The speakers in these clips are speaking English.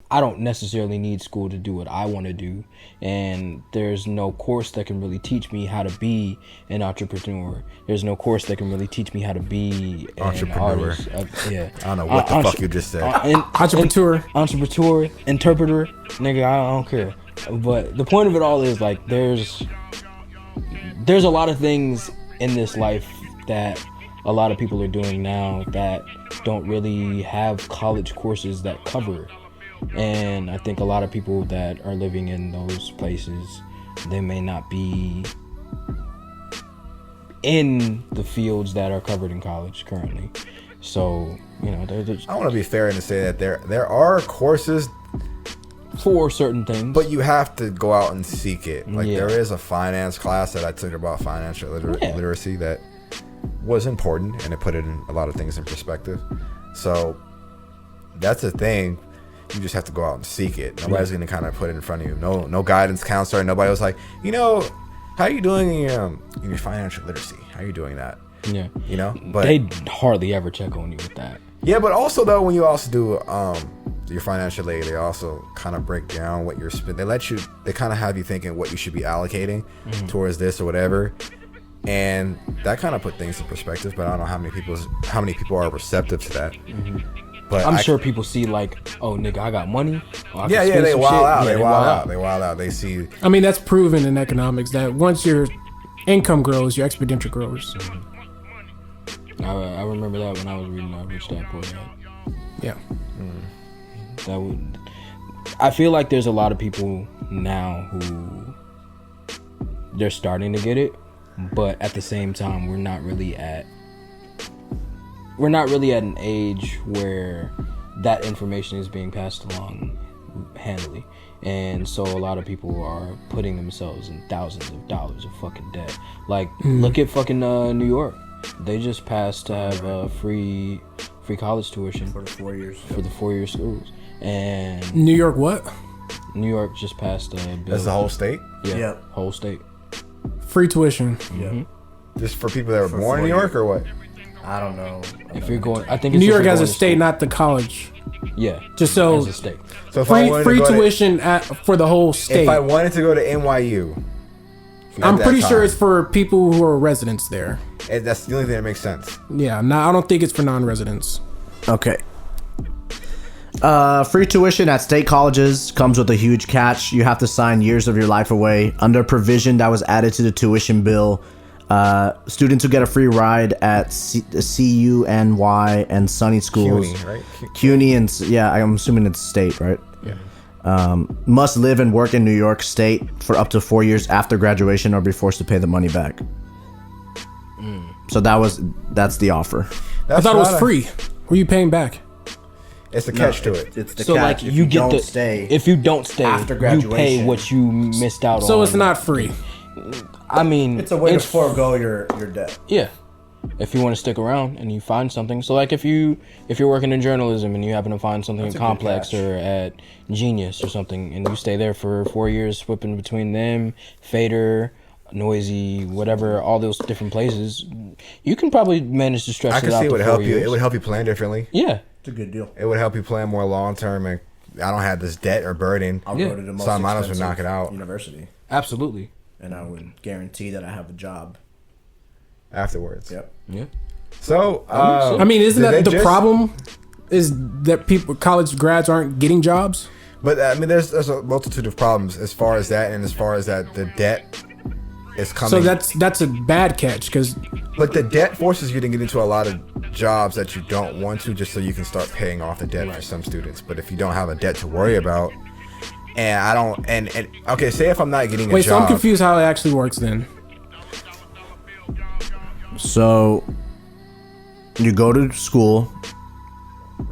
I don't necessarily need school to do what I want to do, and there's no course that can really teach me how to be an entrepreneur. There's no course that can really teach me how to be an artist. I don't know what the fuck you just said. Entrepreneur, interpreter, nigga, I don't care. But the point of it all is like there's a lot of things in this life that a lot of people are doing now that don't really have college courses that cover. And I think a lot of people that are living in those places, they may not be in the fields that are covered in college currently. So, you know, I want to be fair and say that there are courses for certain things, but you have to go out and seek it. Like there is a finance class that I took about financial literacy that was important, and it put it in a lot of things in perspective. So that's the thing. You just have to go out and seek it. Nobody's going to kind of put it in front of you. No guidance counselor. Nobody was like, you know, how are you doing in your financial literacy? How are you doing that? Yeah. You know? But they hardly ever check on you with that. Yeah, but also, though, when you also do your financial aid, they also kind of break down what you're spending. They kind of have you thinking what you should be allocating towards this or whatever. And that kind of put things in perspective, but I don't know how many people are receptive to that. But I'm sure people see like, oh, nigga, I got money. Oh, they wild out. They wild out. They see. I mean, that's proven in economics that once your income grows, your expenditure grows. I remember that when I was reading Rich Dad Poor Dad. Yeah. I feel like there's a lot of people now who they're starting to get it, but at the same time, we're not really at an age where that information is being passed along handily. And so a lot of people are putting themselves in thousands of dollars of fucking debt. Like, look at fucking New York. They just passed to have free college tuition for the 4 years. For the 4-year schools. And New York what? New York just passed a bill. That's the whole state? Yeah. Whole state. Free tuition. Yeah. Just for people that were born in New York or what? I don't know. If you're going, I think it's New York as a state, not the college. Yeah, just so as a state. So free tuition for the whole state. If I wanted to go to NYU, I'm pretty sure it's for people who are residents there. And that's the only thing that makes sense. Yeah, I don't think it's for non-residents. Okay. Free tuition at state colleges comes with a huge catch. You have to sign years of your life away. Under a provision that was added to the tuition bill, students who get a free ride at CUNY and SUNY schools, CUNY, right? CUNY and I'm assuming it's state, right? Yeah. Must live and work in New York State for up to 4 years after graduation or be forced to pay the money back. So that's the offer. I thought it was free. Who are you paying back? It's the catch to it. It's the so catch. like you get the stay. If you don't stay after graduation, you pay what you missed out on. So it's not free. I mean, it's a way to forego your debt. Yeah, if you want to stick around and you find something. So like if you're working in journalism and you happen to find something at Complex or at Genius or something, and you stay there for 4 years, flipping between them, Fader, Noisy, whatever, all those different places, you can probably manage to stretch it out. I can see it would help you. It would help you plan differently. Yeah, it's a good deal. It would help you plan more long term, and I don't have this debt or burden. I'll go to the most so I might as well knock it out. University. Absolutely. And I would guarantee that I have a job afterwards. Yep. Yeah. So I mean, isn't that the problem? Is that college grads aren't getting jobs? But I mean, there's a multitude of problems as far as that, and as far as that the debt is coming. So that's a bad catch but the debt forces you to get into a lot of jobs that you don't want to, just so you can start paying off the debt for some students. But if you don't have a debt to worry about, and I don't, and okay, say if I'm not getting a job. Wait, so I'm confused how it actually works then. So you go to school,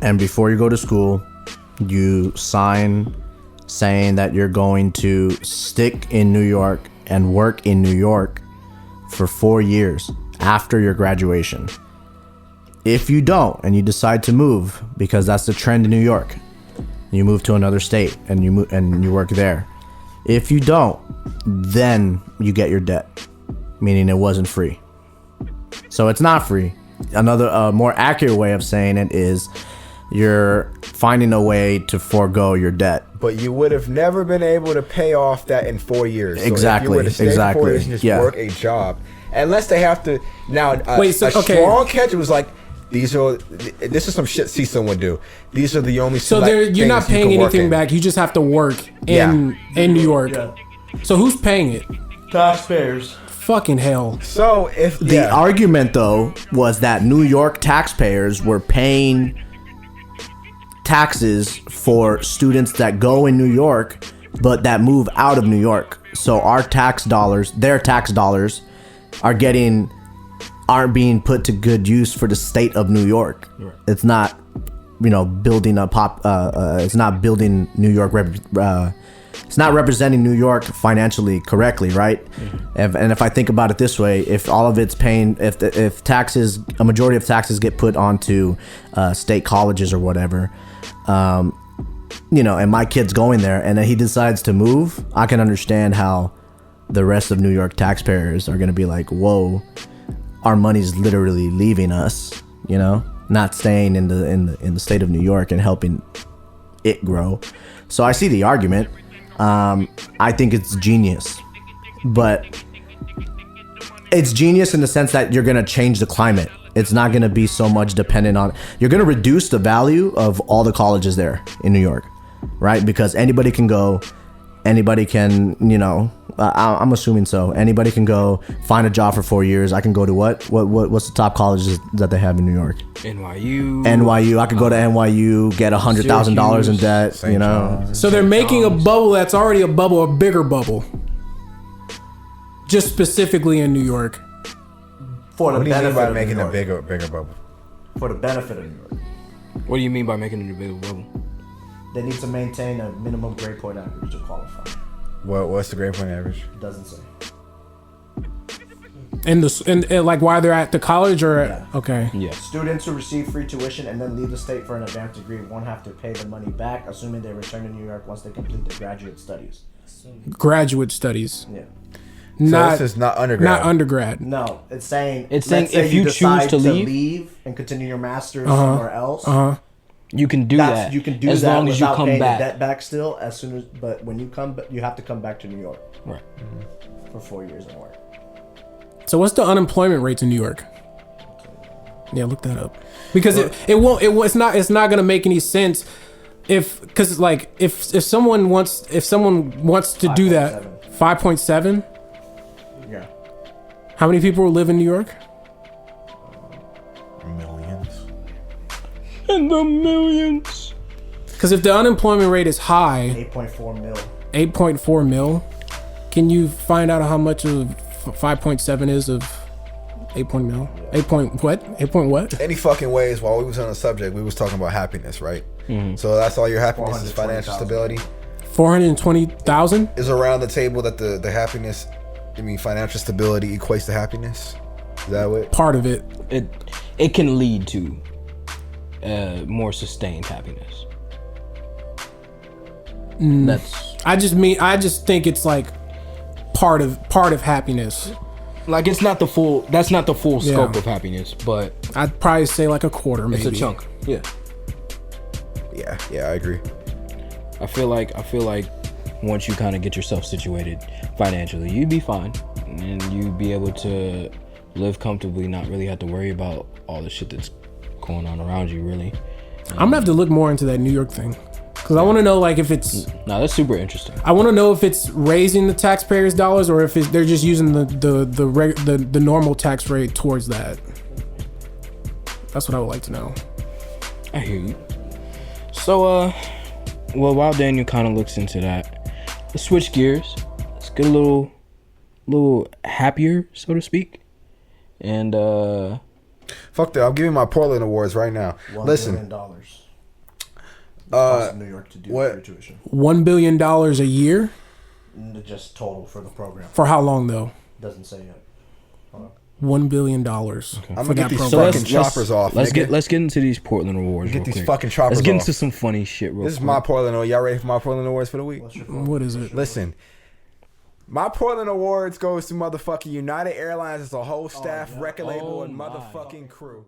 and before you go to school, you sign saying that you're going to stick in New York and work in New York for 4 years after your graduation. If you don't, and you decide to move, because that's the trend in New York, you move to another state and you work there. If you don't, then you get your debt, meaning it wasn't free. So it's not free. Another more accurate way of saying it is you're finding a way to forego your debt. But you would have never been able to pay off that in 4 years. So Exactly. If you were to stay for 4 years and just Yeah. work a job, unless they have to now. Wait, so, okay. Strong catch was like. This is some shit Cecil would do. These are the only. So you're not paying anything back. You just have to work in New York. Yeah. So who's paying it? Taxpayers. Fucking hell. So if The argument though was that New York taxpayers were paying taxes for students that go in New York but that move out of New York. So our tax dollars, their tax dollars aren't being put to good use for the state of New York. Right. It's not, building it's not building New York. It's not representing New York financially correctly, right? Mm-hmm. And if I think about it this way, if all of it's paying, if taxes, a majority of taxes get put onto state colleges or whatever, and my kid's going there, and then he decides to move, I can understand how the rest of New York taxpayers are going to be like, whoa. Our money's literally leaving us, not staying in the state of New York and helping it grow. So I see the argument. I think it's genius, but it's genius in the sense that you're gonna change the climate. It's not gonna be so much dependent on. You're gonna reduce the value of all the colleges there in New York, right? Because anybody can go, anybody can, I'm assuming so. Anybody can go find a job for 4 years. I can go to what's the top colleges that they have in New York? NYU. I could go to NYU, get $100,000 in debt. So they're making a bubble that's already a bubble, a bigger bubble, just specifically in New York. For the what do you mean benefit by of making New a York. bigger bubble? For the benefit of New York. What do you mean by making it a bigger bubble? They need to maintain a minimum grade point average to qualify. What's the grade point average? It doesn't say. And like why they're at the college or okay. Yeah. Students who receive free tuition and then leave the state for an advanced degree won't have to pay the money back, assuming they return to New York once they complete their graduate studies. Graduate studies. Yeah. So this is not undergrad. Not undergrad. No, it's saying if you choose to leave and continue your master's somewhere else. You can do that. You can do as that long as you come paying back. The debt back still. But when you come, you have to come back to New York. Right. For 4 years and work. So what's the unemployment rates in New York? Yeah, look that up. Because it's not gonna make any sense if someone wants to do that 5.7. Yeah. How many people live in New York? Millions. In the millions. Because if the unemployment rate is high, 8.4 mil. 8.4 mil, can you find out how much of 5.7 is of 8 point mil? 8 point what? 8 point what? Any fucking ways, while we was on the subject, we was talking about happiness, right? Mm-hmm. So that's all your happiness is financial stability. 420,000 is around the table that the happiness, financial stability equates to happiness. Is that what? Part of it. It can lead to more sustained happiness. I just think it's like part of happiness. Like it's not the full. That's not the full scope of happiness, but I'd probably say like a quarter, maybe. It's a chunk. Yeah. Yeah, I agree. I feel like once you kind of get yourself situated financially, you'd be fine, and you'd be able to live comfortably, not really have to worry about all the shit that's going on around you. Really. I'm gonna have to look more into that New York thing. Because I want to know, like, if it's... No, that's super interesting. I want to know if it's raising the taxpayers' dollars or if they're just using the normal tax rate towards that. That's what I would like to know. I hear you. So, while Daniel kind of looks into that, let's switch gears. Let's get a little happier, so to speak. And, fuck that. I'm giving my Portland Awards right now. $1 billion. New York to do free tuition. $1 billion a year? Just total for the program. For how long though? Doesn't say yet. $1 billion. Okay. I'm gonna get these fucking choppers off. Let's get into these Portland Awards. Get these fucking choppers off. Let's get into some funny shit real quick. This is my Portland Award. Y'all ready for my Portland Awards for the week? What is it? Listen. My Portland Awards goes to motherfucking United Airlines as a whole staff, record label, and motherfucking crew.